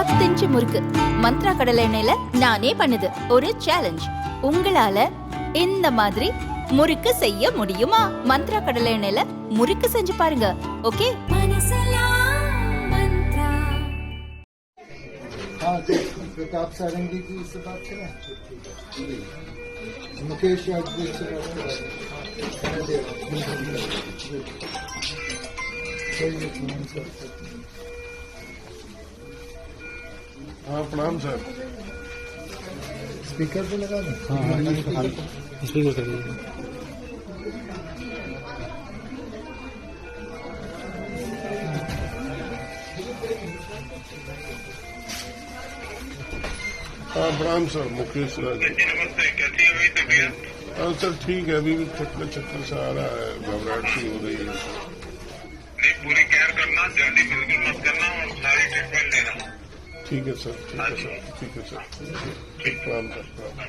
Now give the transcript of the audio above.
10 inch முறுக்கு மந்த்ரா கடலை எண்ணெயில நானே பண்ணுது. ஒரு சேலஞ்ச், உங்களால இந்த மாதிரி முறுக்கு செய்ய முடியுமா? மந்த்ரா கடலை எண்ணெயில முறுக்கு செஞ்சு பாருங்க. ஓகே? प्रताप सारंगी जी से बात करें, मुकेश यादव से बात करें। हाँ प्रणाम सर। स्पीकर पे लगा दो। हाँ स्पीकर कर दीजिए। हाँ प्रणाम सर, मुकेश राज। नमस्ते, कैसी है भाई तबीयत? हाँ सर ठीक है, अभी भी चक्कर सा आ रहा है, घबराहट सी हो रही है। नहीं, पूरी केयर करना, जल्दी बिल्कुल मत करना और सारी ट्रीटमेंट लेना। ठीक है सर, ठीक है सर, ठीक है सर, ठीक, प्रणाम सर, प्रणाम।